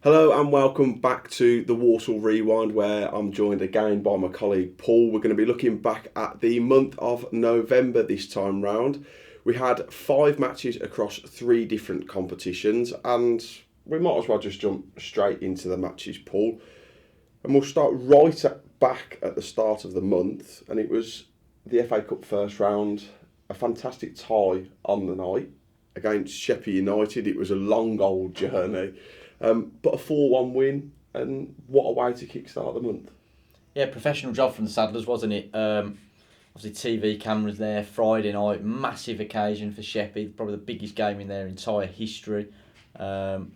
Hello and welcome back to the Walsall Rewind, where I'm joined again by my colleague Paul. We're going to be looking back at the month of November this time round. We had 5 matches across 3 different competitions, and we might as well just jump straight into the matches, Paul. And we'll start back at the start of the month, and it was the FA Cup first round, a fantastic tie on the night against Sheffield United. It was a long old journey. But a 4-1 win, and what a way to kickstart the month. Yeah, professional job from the Saddlers, wasn't it? Obviously, TV cameras there, Friday night, massive occasion for Sheffield, probably the biggest game in their entire history. And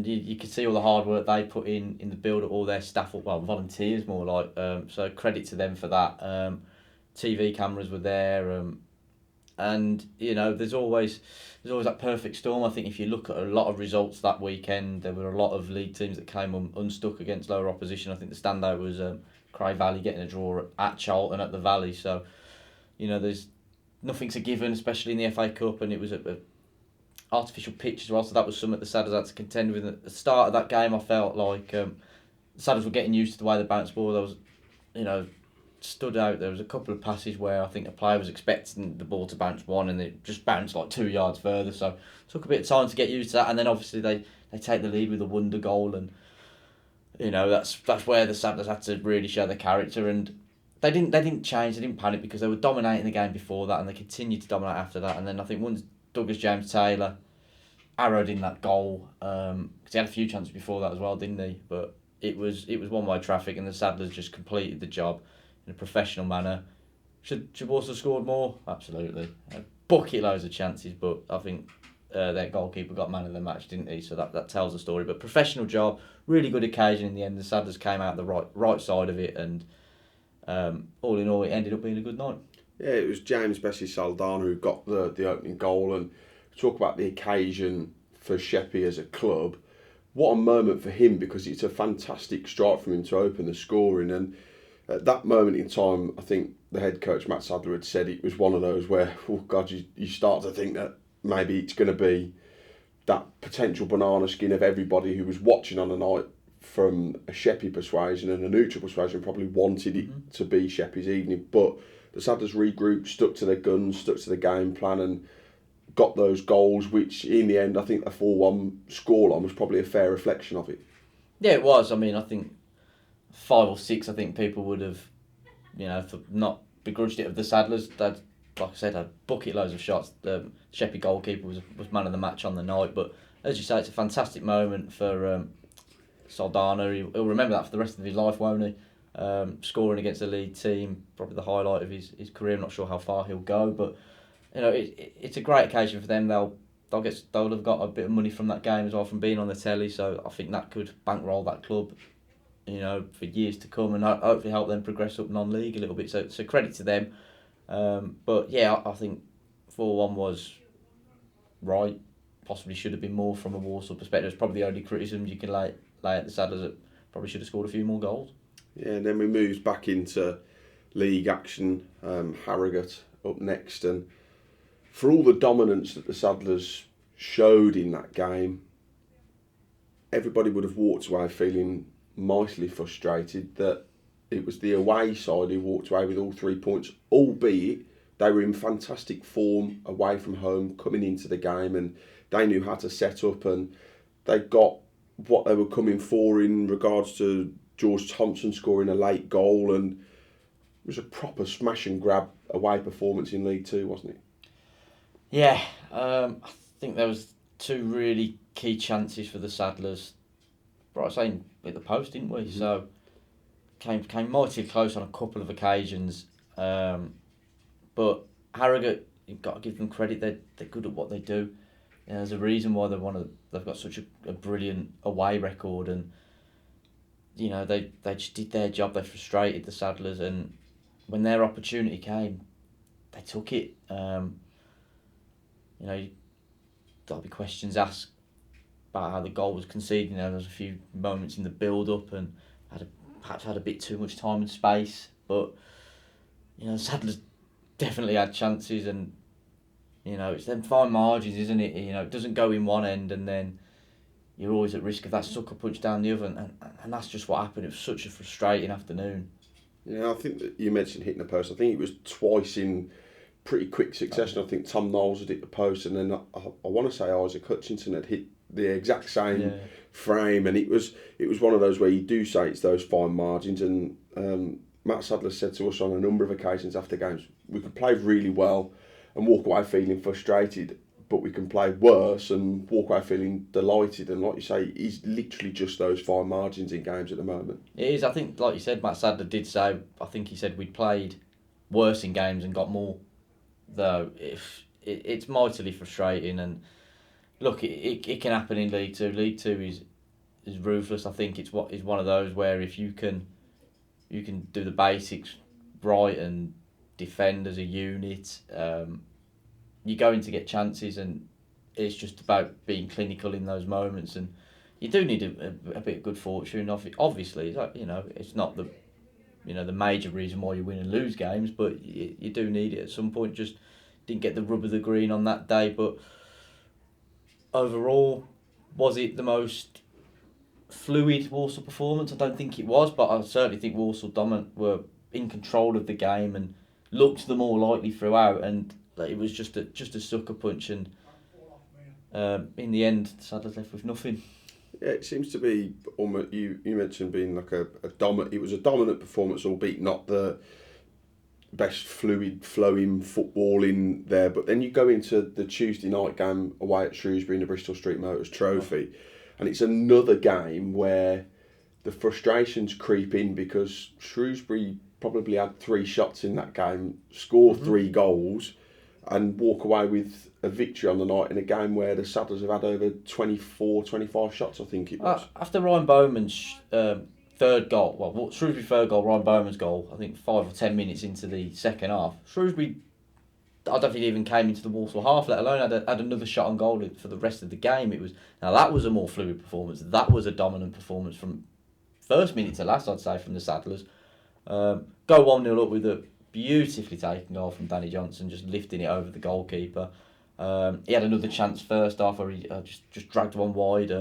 you could see all the hard work they put in the build of all their staff, well, volunteers more like. So credit to them for that. TV cameras were there, and there's always that perfect storm. I think if you look at a lot of results that weekend, there were a lot of league teams that came unstuck against lower opposition. I think the standout was Cray Valley getting a draw at Charlton at the Valley. So there's nothing's a given, especially in the FA Cup, and it was a artificial pitch as well. So that was something the Saddles had to contend with. At the start of that game, I felt like the Saddles were getting used to the way they bounced ball. There was, stood out. There was a couple of passes where I think a player was expecting the ball to bounce one and it just bounced like 2 yards further. So it took a bit of time to get used to that. And then obviously they take the lead with a wonder goal, and that's where the Saddlers had to really show their character. And they didn't change. They didn't panic because they were dominating the game before that, and they continued to dominate after that. And then I think once Douglas James Taylor arrowed in that goal, because he had a few chances before that as well, didn't he? But it was one way traffic, and the Saddlers just completed the job in a professional manner. Should Walsall scored more? Absolutely. Bucket loads of chances, but I think their goalkeeper got man of the match, didn't he? So that tells the story. But professional job, really good occasion in the end. The Saddlers came out the right side of it, and all in all, it ended up being a good night. Yeah, it was James Bessie Saldana who got the opening goal, and talk about the occasion for Sheppey as a club. What a moment for him, because it's a fantastic strike from him to open the scoring. And at that moment in time, I think the head coach Matt Sadler had said it was one of those where, oh God, you start to think that maybe it's going to be that potential banana skin of everybody who was watching on the night from a Sheppey persuasion and a neutral persuasion, probably wanted it to be Sheppey's evening. But the Saddlers regrouped, stuck to their guns, stuck to the game plan, and got those goals, which in the end, I think a 4-1 scoreline was probably a fair reflection of it. Yeah, it was. I mean, I think 5 or 6, I think people would have, not begrudged it of the Saddlers. They'd, like I said, had bucket loads of shots. The Sheppey goalkeeper was man of the match on the night. But as you say, it's a fantastic moment for Saldana. He'll remember that for the rest of his life, won't he? Scoring against the league team, probably the highlight of his career. I'm not sure how far he'll go, but it's a great occasion for them. They'll have got a bit of money from that game as well, from being on the telly. So I think that could bankroll that club, for years to come, and hopefully help them progress up non-league a little bit. So credit to them. But yeah, I think 4-1 was right. Possibly should have been more from a Walsall perspective. It's probably the only criticism you can lay at the Saddlers, that probably should have scored a few more goals. Yeah, and then we moved back into league action. Harrogate up next, and for all the dominance that the Saddlers showed in that game, everybody would have walked away feeling mightily frustrated that it was the away side who walked away with all 3 points, albeit they were in fantastic form away from home coming into the game, and they knew how to set up, and they got what they were coming for in regards to George Thompson scoring a late goal, and it was a proper smash and grab away performance in League Two, wasn't it? Yeah, I think there was 2 really key chances for the Saddlers. Right, I was saying at the post, didn't we? Mm-hmm. So came mighty close on a couple of occasions, but Harrogate, you've got to give them credit. They're good at what they do. There's a reason why they've got such a brilliant away record, and they just did their job. They frustrated the Saddlers, and when their opportunity came, they took it. There'll be questions asked about how the goal was conceded. There was a few moments in the build-up and perhaps had a bit too much time and space. But, the Saddlers definitely had chances, and, it's them fine margins, isn't it? It doesn't go in one end and then you're always at risk of that sucker punch down the oven, and that's just what happened. It was such a frustrating afternoon. Yeah, I think that you mentioned hitting the post. I think it was twice in pretty quick succession. I think Tom Knowles had hit the post, and then I want to say Isaac Hutchinson had hit the exact same frame, and it was one of those where you do say it's those fine margins. And Matt Sadler said to us on a number of occasions after games, we could play really well and walk away feeling frustrated, but we can play worse and walk away feeling delighted. And like you say, it's literally just those fine margins in games at the moment. It is. I think, like you said, Matt Sadler did say, I think he said we'd played worse in games and got more, though. It's mightily frustrating. And look, it can happen in League Two. League Two is ruthless. I think it's one of those where if you can do the basics right and defend as a unit, you're going to get chances, and it's just about being clinical in those moments. And you do need a bit of good fortune. Obviously, it's not the major reason why you win and lose games, but you do need it at some point. Just didn't get the rub of the green on that day, but overall, was it the most fluid Walsall performance? I don't think it was, but I certainly think Walsall were in control of the game and looked the more likely throughout, and it was just a sucker punch, and in the end, Sadler's left with nothing. Yeah, it seems to be almost. You mentioned being like a dominant. It was a dominant performance, albeit not the best fluid flowing football in there. But then you go into the Tuesday night game away at Shrewsbury in the Bristol Street Motors Trophy, and it's another game where the frustrations creep in because Shrewsbury probably had 3 shots in that game, score 3 goals, and walk away with a victory on the night in a game where the Saddlers have had over 24, 25 shots, I think it was. After Ryan Bowman's third goal, Shrewsbury third goal, Ryan Bowman's goal, I think 5 or 10 minutes into the second half, Shrewsbury, I don't think it even came into the Walsall half, let alone had another shot on goal for the rest of the game. Now that was a more fluid performance. That was a dominant performance from first minute to last, I'd say, from the Saddlers. Go 1-0 up with a beautifully taken goal from Danny Johnson, just lifting it over the goalkeeper. He had another chance first half where he just dragged one wide.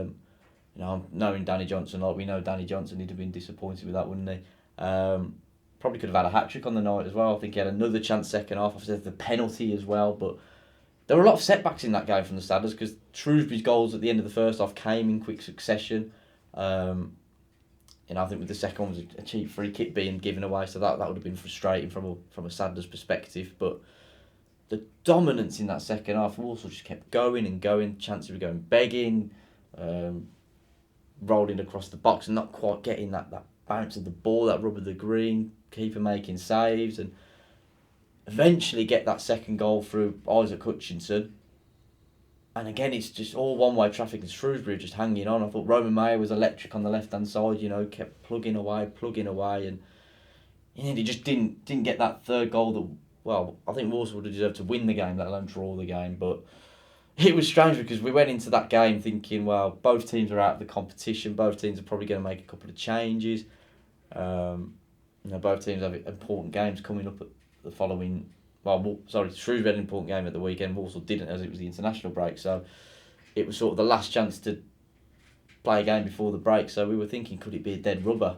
Knowing Danny Johnson, like we know Danny Johnson, he'd have been disappointed with that, wouldn't he? Probably could have had a hat-trick on the night as well. I think he had another chance second half. Obviously, the penalty as well. But there were a lot of setbacks in that game from the Saddlers because Shrewsbury's goals at the end of the first half came in quick succession. I think with the second one was a cheap free kick being given away, so that would have been frustrating from a Saddlers perspective. But the dominance in that second half, Walsall just kept going and going. Chances were going begging, rolling across the box and not quite getting that bounce of the ball, that rub of the green, keeper making saves, and eventually get that second goal through Isaac Hutchinson. And again, it's just all one-way traffic, and Shrewsbury just hanging on. I thought Roman Mayer was electric on the left-hand side, kept plugging away, and he just didn't get that third goal that, well, I think Walsall would have deserved to win the game, let alone draw the game. But it was strange because we went into that game thinking, well, both teams are out of the competition, both teams are probably going to make a couple of changes. Both teams have important games coming up at the following... Shrewsbury had an important game at the weekend. Walsall didn't, as it was the international break. So it was sort of the last chance to play a game before the break. So we were thinking, could it be a dead rubber?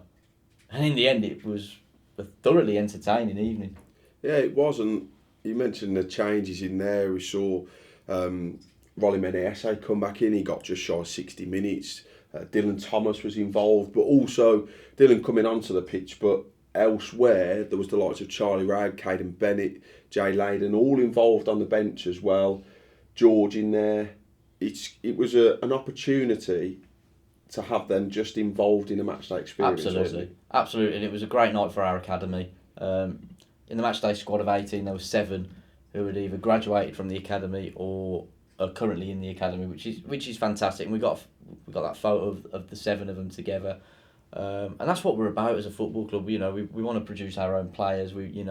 And in the end, it was a thoroughly entertaining evening. Yeah, it was. And you mentioned the changes in there. We saw Rolly Menese come back in. He got just shy of 60 minutes. Dylan Thomas was involved, but also Dylan coming onto the pitch. But elsewhere, there was the likes of Charlie Ragg, Caden Bennett, Jay Layden, all involved on the bench as well. George in there. It was an opportunity to have them just involved in a matchday experience. Absolutely, and it was a great night for our academy. In the matchday squad of 18, there were 7 who had either graduated from the academy or are currently in the academy, which is fantastic. And we got that photo of the 7 of them together. And that's what we're about as a football club. We want to produce our own players. We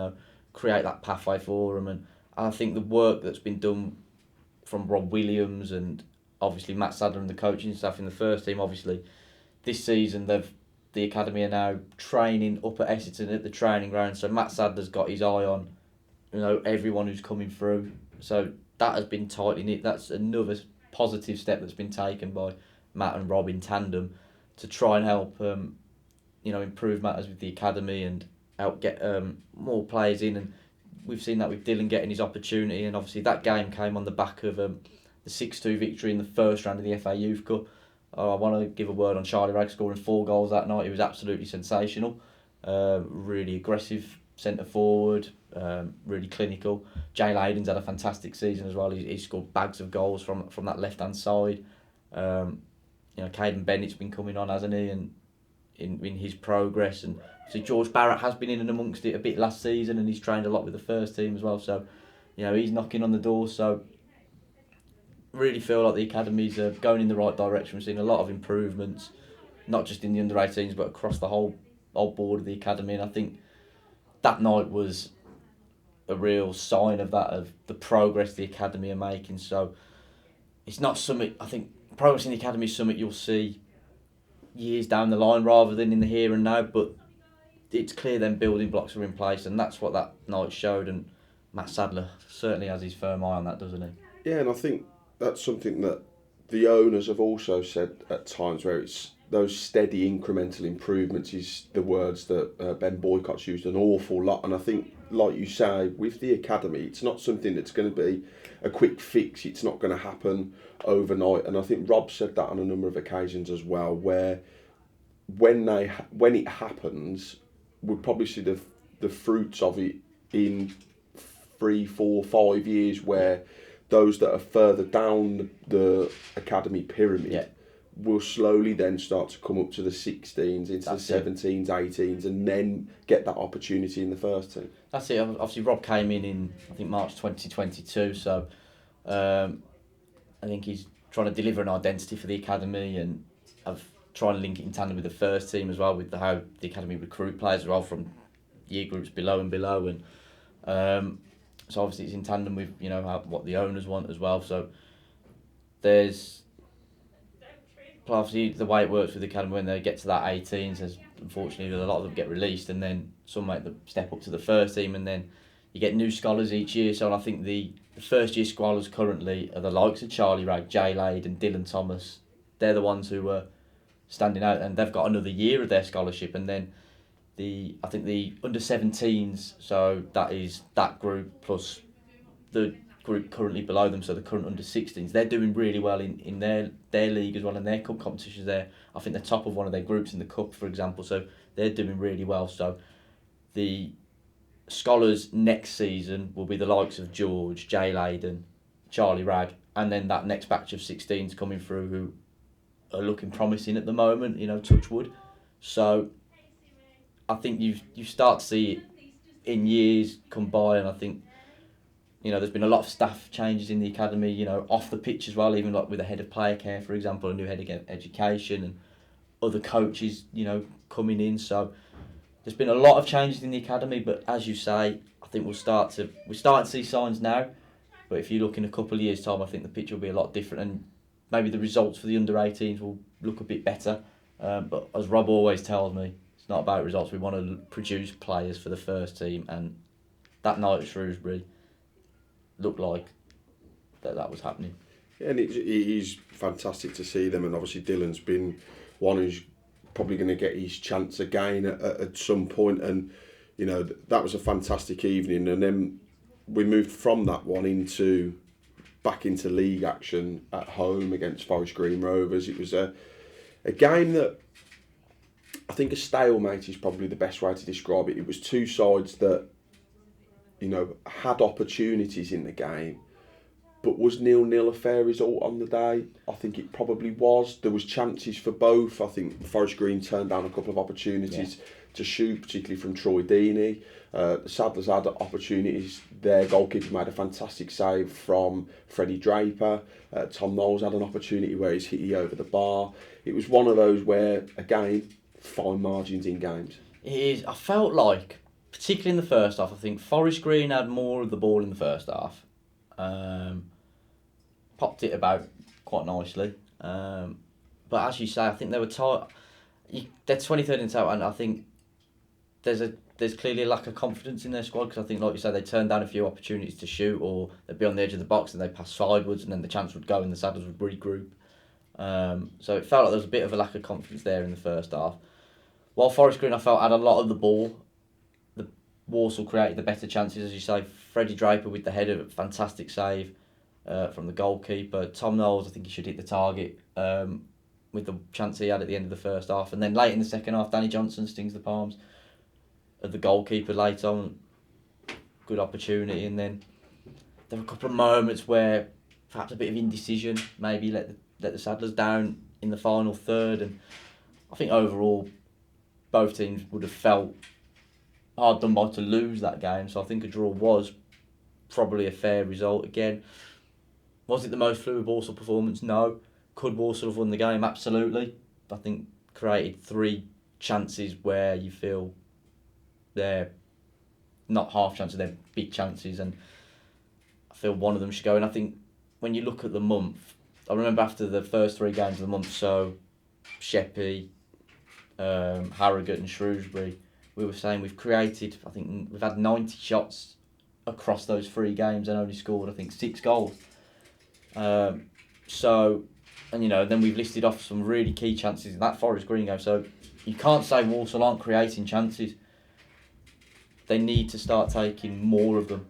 create that pathway for them. And I think the work that's been done from Rob Williams and obviously Matt Sadler and the coaching staff in the first team. Obviously, this season the academy are now training up at Essendon at the training ground. So Matt Sadler's got his eye on everyone who's coming through. So that has been tightly knit. That's another positive step that's been taken by Matt and Rob in tandem to try and help improve matters with the academy and help get more players in. And we've seen that with Dylan getting his opportunity, and obviously that game came on the back of the 6-2 victory in the first round of the FA Youth Cup. I want to give a word on Charlie Ragg scoring 4 goals that night. He was absolutely sensational. Really aggressive centre forward, really clinical. Jay Layden's had a fantastic season as well. He's scored bags of goals from that left hand side. Caden Bennett's been coming on, hasn't he? And in his progress, and so George Barrett has been in and amongst it a bit last season, and he's trained a lot with the first team as well. So, he's knocking on the door. So, really feel like the academy's going in the right direction. We've seen a lot of improvements, not just in the under-18s, but across the whole board of the academy. And I think that night was a real sign of that, of the progress the academy are making. So, it's not something, I think, progress in the academy is something you'll see years down the line rather than in the here and now, but it's clear them building blocks are in place, and that's what that night showed. And Matt Sadler certainly has his firm eye on that, doesn't he? Yeah, and I think that's something that the owners have also said at times, where it's those steady incremental improvements is the words that Ben Boycott's used an awful lot. And I think, like you say, with the academy, it's not something that's going to be a quick fix. It's not going to happen overnight. And I think Rob said that on a number of occasions as well, where when it happens, we'll probably see the fruits of it in 3, 4, 5 years, where those that are further down the academy pyramid will slowly then start to come up to the 16s, into the 17s, 18s, and then get that opportunity in the first team. That's it. Obviously, Rob came in I think March 2022, so I think he's trying to deliver an identity for the academy, and I've tried to link it in tandem with the first team as well, with how the academy recruit players as well from year groups below and below, and so obviously it's in tandem with what the owners want as well. So there's obviously the way it works with the academy when they get to that 18s, as unfortunately a lot of them get released, and then some make the step up to the first team, and then you get new scholars each year. So I think the first year scholars currently are the likes of Charlie Ragg, Jay Lade and Dylan Thomas. They're the ones who are standing out, and they've got another year of their scholarship. And then I think the under 17s, so that is that group plus the group currently below them, so the current under 16s, they're doing really well in their league as well, and their cup competitions there. I think they're top of one of their groups in the cup, for example, so they're doing really well. So the scholars next season will be the likes of George, Jay Layden, Charlie Ragg, and then that next batch of 16s coming through who are looking promising at the moment, touch wood. So I think you start to see it in years come by, and I think there's been a lot of staff changes in the academy, off the pitch as well, even like with the head of player care, for example, a new head of education, and other coaches, coming in. So there's been a lot of changes in the academy, but as you say, I think we're starting to see signs now. But if you look in a couple of years' time, I think the pitch will be a lot different, and maybe the results for the under 18s will look a bit better. But as Rob always tells me, it's not about results. We want to produce players for the first team, and that night at Shrewsbury looked like that was happening. Yeah, and it is fantastic to see them, and obviously Dylan's been one who's probably going to get his chance again at some point, and that was a fantastic evening. And then we moved from that one back into league action at home against Forest Green Rovers. It was a game that I think a stalemate is probably the best way to describe it. It was two sides that had opportunities in the game, but was 0-0 a fair result on the day? I think it probably was. There was chances for both. I think Forest Green turned down a couple of opportunities to shoot, particularly from Troy Deeney. The Saddlers had opportunities. Their goalkeeper made a fantastic save from Freddie Draper. Tom Knowles had an opportunity where he's hit over the bar. It was one of those where, again, fine margins in games. It is. I felt like, particularly in the first half, I think Forest Green had more of the ball in the first half. Popped it about quite nicely. But as you say, I think they were tight. They're 23rd in the table, and I think there's clearly a lack of confidence in their squad, because I think, like you say, they turned down a few opportunities to shoot, or they'd be on the edge of the box and they'd pass sideways, and then the chance would go and the Saddlers would regroup. So it felt like there was a bit of a lack of confidence there in the first half. While Forest Green, I felt, had a lot of the ball. The Walsall created the better chances, as you say. Freddie Draper with the header, fantastic save from the goalkeeper. Tom Knowles, I think he should hit the target with the chance he had at the end of the first half. And then late in the second half, Danny Johnson stings the palms of the goalkeeper late on. Good opportunity. And then there were a couple of moments where perhaps a bit of indecision, maybe let the Saddlers down in the final third. And I think overall, both teams would have felt hard done by to lose that game. So I think a draw was probably a fair result. Again, was it the most fluid Walsall performance? No. Could Walsall have won the game? Absolutely. I think created 3 chances where you feel they're not half chances, they're big chances, and I feel one of them should go. And I think when you look at the month, I remember after the first 3 games of the month, so Sheppey, Harrogate and Shrewsbury, we were saying we've had 90 shots across those 3 games and only scored, I think, 6 goals. Then we've listed off some really key chances in that Forest Green game. So you can't say Walsall aren't creating chances. They need to start taking more of them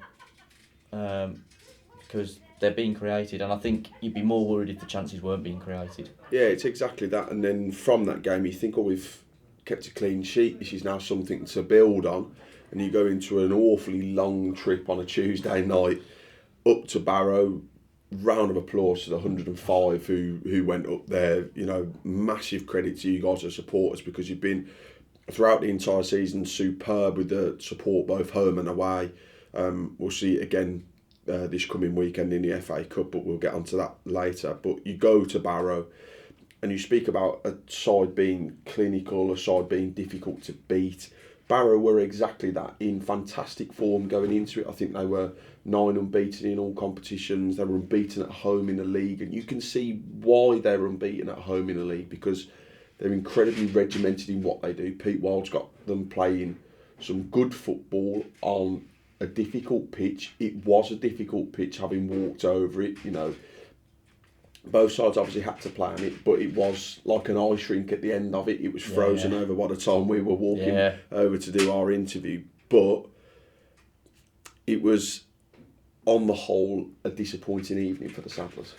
because they're being created. And I think you'd be more worried if the chances weren't being created. Yeah, it's exactly that. And then from that game, you think, we've kept a clean sheet. This is now something to build on. And you go into an awfully long trip on a Tuesday night up to Barrow. Round of applause to the 105 who went up there. Massive credit to you guys as supporters, because you've been throughout the entire season superb with the support both home and away. We'll see it again this coming weekend in the FA Cup, but we'll get onto that later. But you go to Barrow and you speak about a side being clinical, a side being difficult to beat. Barrow were exactly that, in fantastic form going into it. I think they were 9 unbeaten in all competitions. They were unbeaten at home in the league, and you can see why they're unbeaten at home in the league, because they're incredibly regimented in what they do. Pete Wild's got them playing some good football on a difficult pitch. It was a difficult pitch, having walked over it. Both sides obviously had to play on it, but it was like an ice rink at the end of it. It was frozen over by the time we were walking over to do our interview. But it was, on the whole, a disappointing evening for the Saddlers.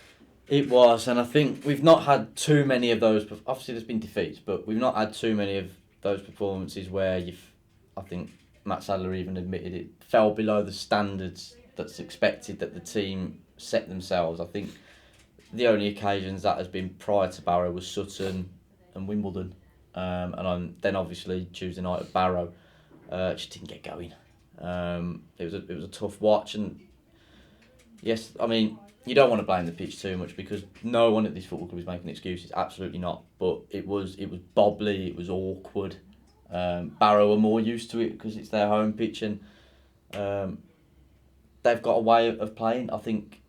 It was, and I think we've not had too many of those. Obviously, there's been defeats, but we've not had too many of those performances where I think Matt Sadler even admitted it fell below the standards that's expected that the team set themselves. I think the only occasions that has been prior to Barrow was Sutton and Wimbledon, then obviously Tuesday night at Barrow, just didn't get going. It was a tough watch, and yes, I mean, you don't want to blame the pitch too much, because no one at this football club is making excuses. Absolutely not. But it was bobbly. It was awkward. Barrow are more used to it because it's their home pitch, and they've got a way of playing. I think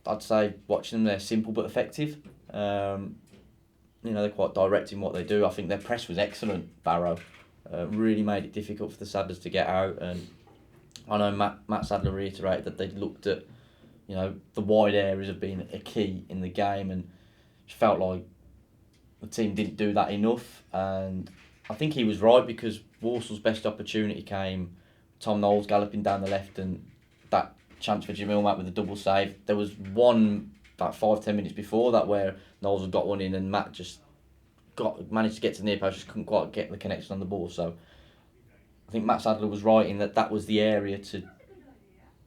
I'd say watching them, they're simple but effective. They're quite direct in what they do. I think their press was excellent. Barrow really made it difficult for the Saddlers to get out, and I know Matt Sadler reiterated that they'd looked at the wide areas of being a key in the game, and it felt like the team didn't do that enough. And I think he was right, because Walsall's best opportunity came Tom Knowles galloping down the left, and that chance for Jamil Matt with a double save. There was one about 5-10 minutes before that where Knowles had got one in, and Matt just managed to get to the near post, just couldn't quite get the connection on the ball. So I think Matt Sadler was right in that was the area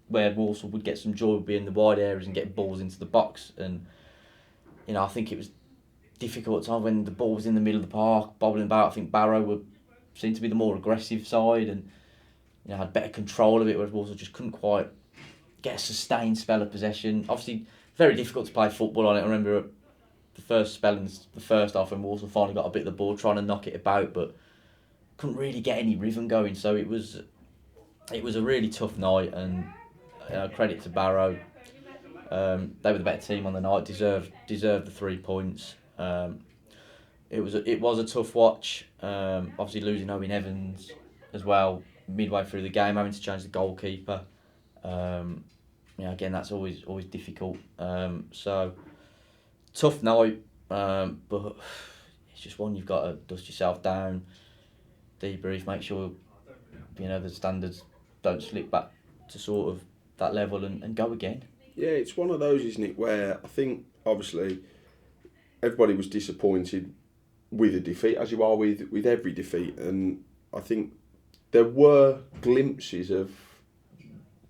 where Walsall would get some joy, would be in the wide areas and get balls into the box. And I think it was difficult at times when the ball was in the middle of the park, bobbling about. I think Barrow seemed to be the more aggressive side, and had better control of it, whereas Walsall just couldn't quite get a sustained spell of possession. Obviously, very difficult to play football on it. I remember the first spell in the first half when Walsall finally got a bit of the ball, trying to knock it about, but couldn't really get any rhythm going. So it was a really tough night, and credit to Barrow. They were the better team on the night, deserved the 3 points. It was a tough watch. Obviously losing Owen Evans as well midway through the game, having to change the goalkeeper. Again, that's always difficult. So tough night. But it's just one you've got to dust yourself down, debrief, make sure the standards don't slip back to sort of that level and go again. Yeah, it's one of those, isn't it, where I think obviously everybody was disappointed with a defeat, as you are with every defeat, and I think there were glimpses of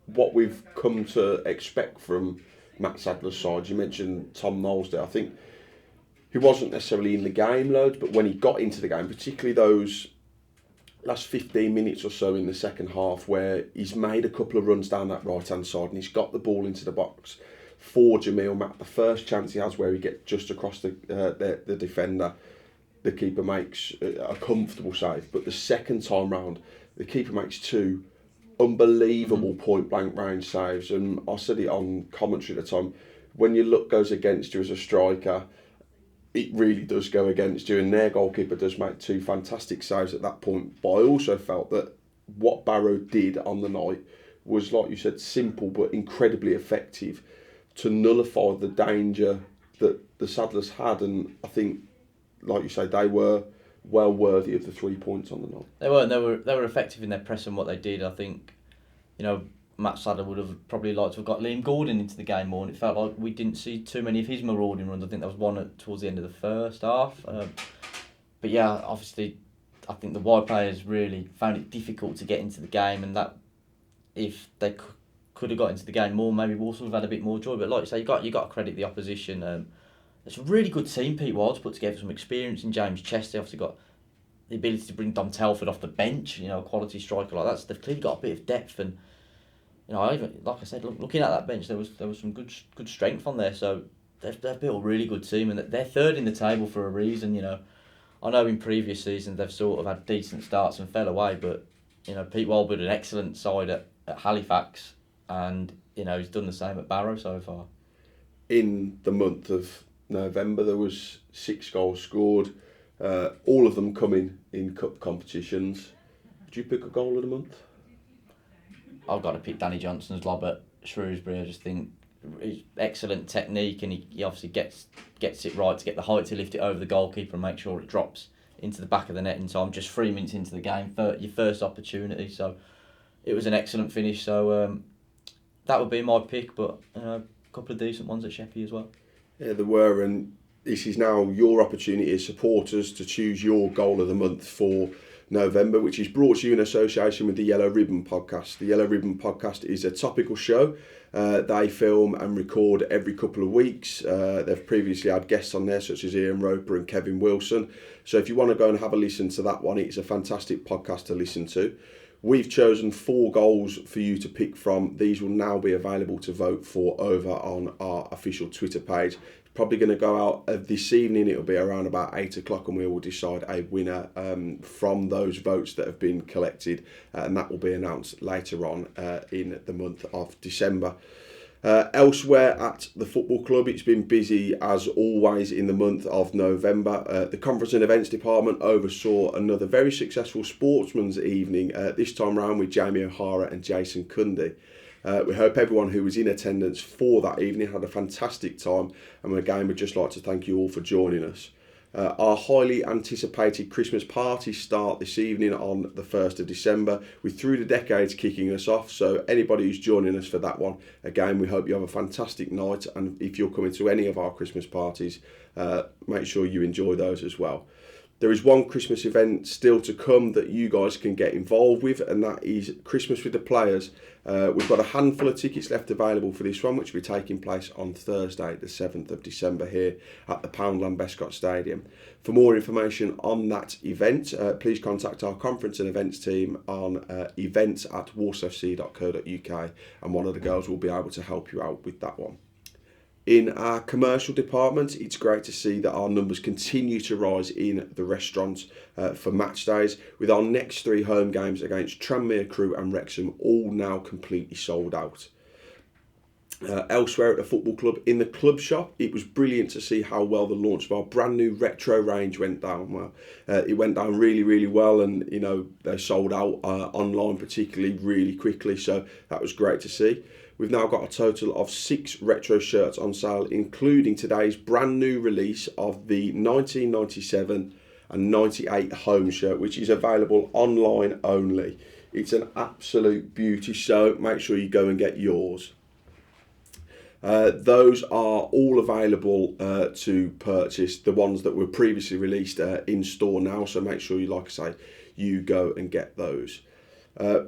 what we've come to expect from Matt Sadler's side. You mentioned Tom Knowles there. I think he wasn't necessarily in the game loads, but when he got into the game, particularly those last 15 minutes or so in the second half, where he's made a couple of runs down that right-hand side and he's got the ball into the box for Jamil Matt. The first chance he has where he gets just across the defender, the keeper makes a comfortable save. But the second time round, the keeper makes two unbelievable point-blank range saves. And I said it on commentary at the time, when your luck goes against you as a striker, it really does go against you, and their goalkeeper does make two fantastic saves at that point. But I also felt that what Barrow did on the night was, like you said, simple but incredibly effective to nullify the danger that the Saddlers had, and I think, like you say, they were well worthy of the 3 points on the night. They were, and they were effective in their press and what they did. I think, Matt Sadler would have probably liked to have got Liam Gordon into the game more, and it felt like we didn't see too many of his marauding runs. I think there was one towards the end of the first half. But yeah, obviously, I think the wide players really found it difficult to get into the game, and that if they could have got into the game more, maybe Walsall would have had a bit more joy. But like you say, you got to credit the opposition. It's a really good team. Pete Wild's put together some experience in James Chester. Obviously got the ability to bring Dom Telford off the bench. A quality striker like that. So they've clearly got a bit of depth, and even like I said, looking at that bench, there was some good strength on there. So they've built a really good team, and they're third in the table for a reason. I know in previous seasons they've sort of had decent starts and fell away, but Pete Wild built an excellent side at Halifax, and he's done the same at Barrow so far. In the month of November, there was 6 goals scored, all of them coming in cup competitions. Did you pick a goal of the month? I've got to pick Danny Johnson's lob at Shrewsbury. I just think it's excellent technique, and he obviously gets it right to get the height to lift it over the goalkeeper and make sure it drops into the back of the net in time. Just 3 minutes into the game, your first opportunity. So it was an excellent finish. So that would be my pick, but a couple of decent ones at Sheppey as well. Yeah, there were, and this is now your opportunity as supporters to choose your goal of the month for November, which is brought to you in association with the Yellow Ribbon Podcast. The Yellow Ribbon Podcast is a topical show. They film and record every couple of weeks. They've previously had guests on there such as Ian Roper and Kevin Wilson. So if you want to go and have a listen to that one, it's a fantastic podcast to listen to. We've chosen 4 goals for you to pick from. These will now be available to vote for over on our official Twitter page. Probably going to go out this evening. It'll be around about 8 o'clock, and we will decide a winner from those votes that have been collected, and that will be announced later on in the month of December. Elsewhere at the football club, it's been busy as always in the month of November. The conference and events department oversaw another very successful sportsman's evening, this time round with Jamie O'Hara and Jason Cundy. We hope everyone who was in attendance for that evening had a fantastic time, and again we'd just like to thank you all for joining us. Our highly anticipated Christmas parties start this evening on the 1st of December, with Through the Decades kicking us off. So anybody who's joining us for that one, again, we hope you have a fantastic night. And if you're coming to any of our Christmas parties, make sure you enjoy those as well. There is one Christmas event still to come that you guys can get involved with, and that is Christmas with the Players. We've got a handful of tickets left available for this one, which will be taking place on Thursday, the 7th of December here at the Poundland Bescott Stadium. For more information on that event, please contact our conference and events team on events@walsallfc.co.uk, and one of the girls will be able to help you out with that one. In our commercial department, it's great to see that our numbers continue to rise in the restaurants for match days, with our next 3 home games against Tranmere, Crewe and Wrexham all now completely sold out. Elsewhere at the football club, in the club shop, it was brilliant to see how well the launch of our brand new retro range went down. Well, it went down really, really well, and they sold out online particularly really quickly, so that was great to see. We've now got a total of 6 retro shirts on sale, including today's brand new release of the 1997 and 98 home shirt, which is available online only. It's an absolute beauty, so make sure you go and get yours. Those are all available to purchase, the ones that were previously released in store now, so make sure you, like I say, you go and get those.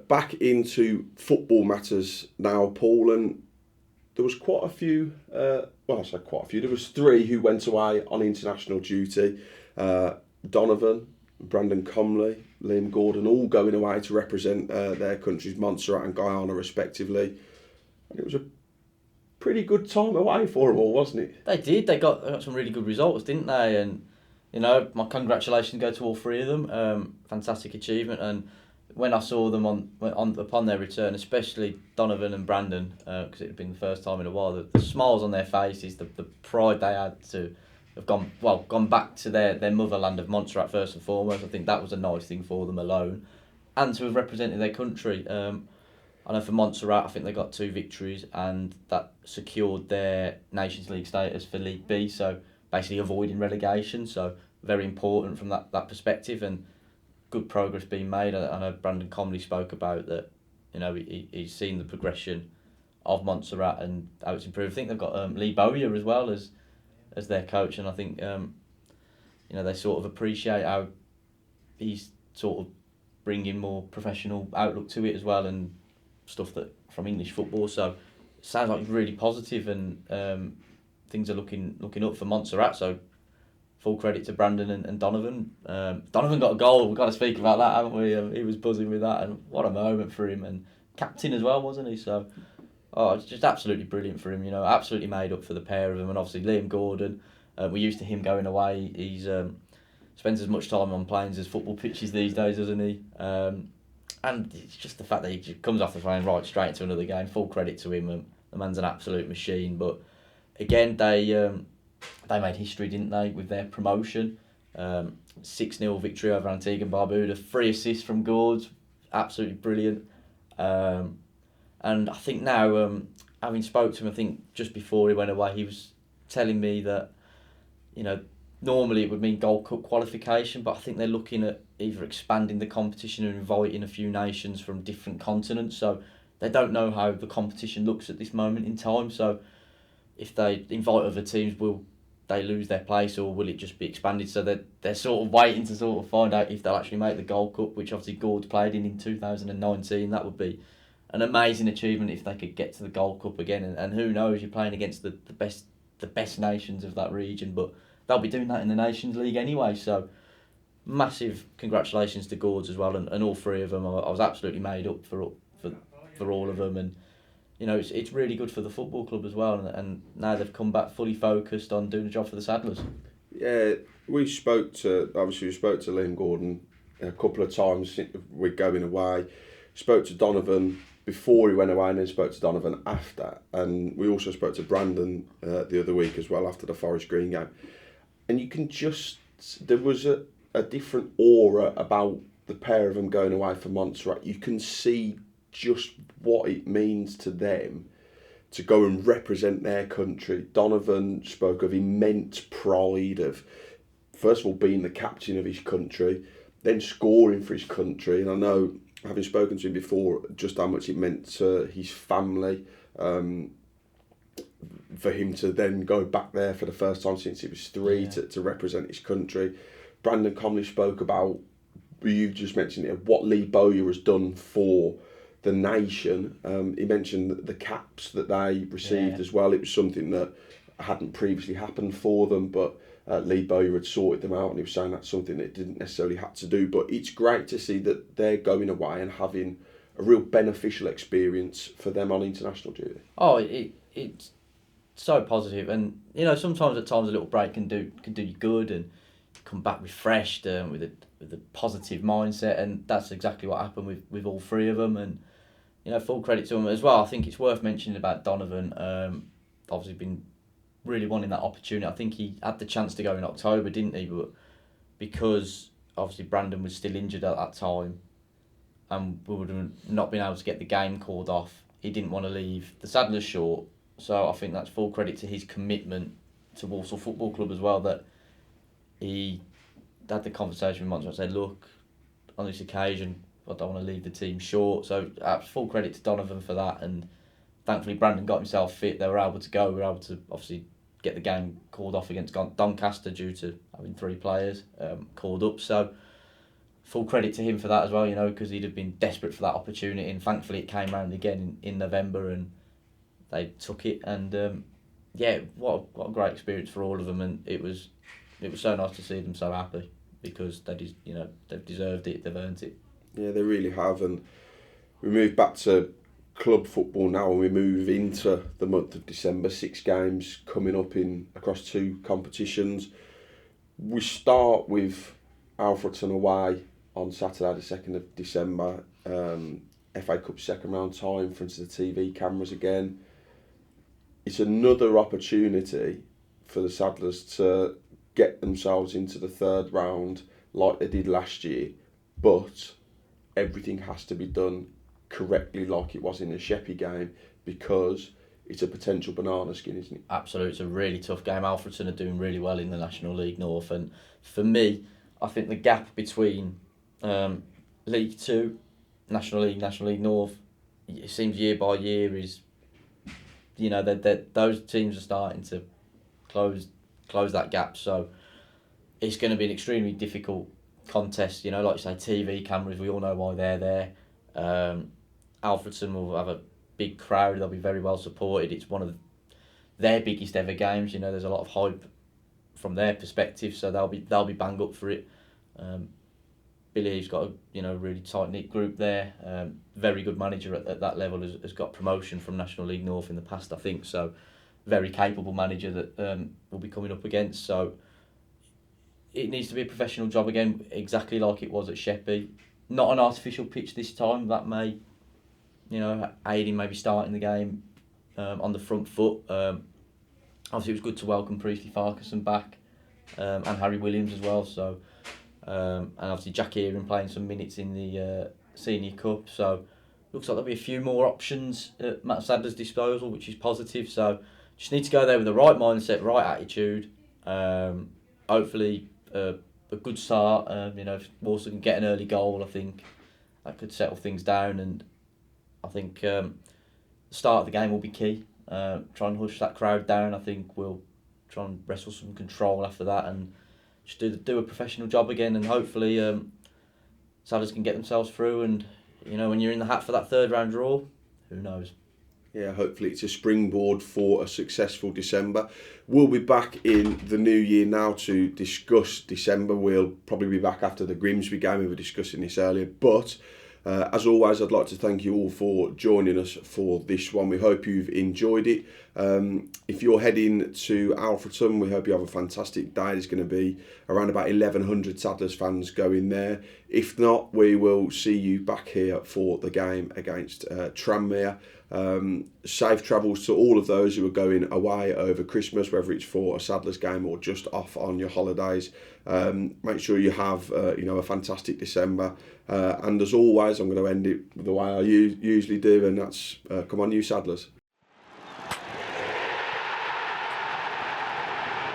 Back into football matters now, Paul, and there was quite a few, there was 3 who went away on international duty. Donovan, Brandon Comley, Liam Gordon, all going away to represent their countries, Montserrat and Guyana respectively. And it was a pretty good time away for them all, wasn't it? They did. They got some really good results, didn't they? And, you know, my congratulations go to all 3 of them. Fantastic achievement. And when I saw them upon their return, especially Donovan and Brandon, because it had been the first time in a while, the smiles on their faces, the pride they had to have gone back to their motherland of Montserrat first and foremost. I think that was a nice thing for them alone, and to have represented their country. I know for Montserrat, I think they got 2 victories, and that secured their Nations League status for League B. So basically avoiding relegation. So very important from that perspective, and good progress being made. I know Brandon Comley spoke about that. You know, he's seen the progression of Montserrat and how it's improved. I think they've got Lee Bowyer as well as their coach, and I think they sort of appreciate how he's sort of bringing more professional outlook to it as well, and stuff that from English football. So it sounds like really positive, and things are looking up for Montserrat. So full credit to Brandon and Donovan. Donovan got a goal. We've got to speak about that, haven't we? He was buzzing with that, and what a moment for him, and captain as well, wasn't he? So it's just absolutely brilliant for him, absolutely made up for the pair of them. And obviously Liam Gordon, we're used to him going away. He's spends as much time on planes as football pitches these days, doesn't he? And it's just the fact that he just comes off the plane right straight into another game. Full credit to him. The man's an absolute machine. But again, they made history, didn't they, with their promotion? 6-0 victory over Antigua and Barbuda. 3 assists from Gords. Absolutely brilliant. And I think now, having spoke to him, I think just before he went away, he was telling me that, normally it would mean Gold Cup qualification, but I think they're looking at either expanding the competition and inviting a few nations from different continents. So they don't know how the competition looks at this moment in time. So if they invite other teams, will they lose their place, or will it just be expanded? So they're sort of waiting to sort of find out if they'll actually make the Gold Cup, which obviously Gords played in 2019. That would be an amazing achievement if they could get to the Gold Cup again, and who knows, you're playing against the best nations of that region, but they'll be doing that in the Nations League anyway. So massive congratulations to Gords as well, and all 3 of them. I was absolutely made up for all of them, and it's really good for the football club as well, and now they've come back fully focused on doing a job for the Saddlers. Yeah, we spoke to Liam Gordon a couple of times. We're going away. Spoke to Donovan before he went away, and then spoke to Donovan after. And we also spoke to Brandon the other week as well after the Forest Green game. And you can there was a different aura about the pair of them going away for Montserrat. You can see just what it means to them to go and represent their country. Donovan spoke of immense pride of, first of all, being the captain of his country, then scoring for his country. And I know, having spoken to him before, just how much it meant to his family, for him to then go back there for the first time since he was 3 to represent his country. Brandon Comley spoke about, you just mentioned it, what Lee Bowyer has done for the nation. He mentioned the caps that they received as well. It was something that hadn't previously happened for them, but Lee Bowyer had sorted them out, and he was saying that's something that didn't necessarily have to do. But it's great to see that they're going away and having a real beneficial experience for them on international duty. Oh, it's so positive, and sometimes at times a little break can do you good, and come back refreshed with a positive mindset, and that's exactly what happened with all 3 of them. And full credit to them as well. I think it's worth mentioning about Donovan. Obviously been really wanting that opportunity. I think he had the chance to go in October, didn't he? But because obviously Brandon was still injured at that time, and we would have not been able to get the game called off, he didn't want to leave the Saddlers short. So I think that's full credit to his commitment to Walsall Football Club as well, that he had the conversation with Monty and said, look, on this occasion, I don't want to leave the team short. So full credit to Donovan for that. And thankfully, Brandon got himself fit. They were able to go. We were able to obviously get the game called off against Doncaster due to having 3 players called up. So full credit to him for that as well, because he'd have been desperate for that opportunity. And thankfully, it came round again in November and they took it. And what a great experience for all of them. And it was so nice to see them so happy, because they've deserved it, they've earned it. Yeah, they really have. And we move back to club football now, and we move into the month of December. 6 games coming up across 2 competitions. We start with Alfreton away on Saturday the 2nd of December. FA Cup second round tie in front of the TV cameras again. It's another opportunity for the Saddlers to get themselves into the 3rd round like they did last year, but everything has to be done correctly like it was in the Sheppey game, because it's a potential banana skin, isn't it? Absolutely, it's a really tough game. Alfreton are doing really well in the National League North, and for me, I think the gap between League 2, National League North, it seems year by year is, those teams are starting to close that gap. So it's going to be an extremely difficult contest. Like you say, TV cameras, we all know why they're there. Alfreton will have a big crowd. They'll be very well supported. It's one of their biggest ever games. There's a lot of hype from their perspective, so they'll be bang up for it. Billy's got a really tight knit group there. Very good manager at that level, has got promotion from National League North in the past, I think. So very capable manager that will be coming up against. So it needs to be a professional job again, exactly like it was at Sheppey. Not an artificial pitch this time. That may, aid in maybe starting the game on the front foot. Obviously, it was good to welcome Priestley Farquharson back and Harry Williams as well. So and obviously Jack Earing playing some minutes in the Senior Cup. So looks like there'll be a few more options at Matt Sadler's disposal, which is positive. So just need to go there with the right mindset, right attitude. Hopefully a good start. If Walsall can get an early goal, I think that could settle things down. And I think the start of the game will be key. Try and hush that crowd down. I think we'll try and wrestle some control after that and just do a professional job again. And hopefully Saddlers can get themselves through. And when you're in the hat for that 3rd round draw, who knows? Yeah, hopefully it's a springboard for a successful December. We'll be back in the new year now to discuss December. We'll probably be back after the Grimsby game. We were discussing this earlier. But as always, I'd like to thank you all for joining us for this one. We hope you've enjoyed it. If you're heading to Alfreton, we hope you have a fantastic day. There's going to be around about 1,100 Saddlers fans going there. If not, we will see you back here for the game against Tranmere. Safe travels to all of those who are going away over Christmas, whether it's for a Saddlers game or just off on your holidays. Make sure you have a fantastic December. And as always, I'm going to end it the way I usually do, and that's come on, you Saddlers.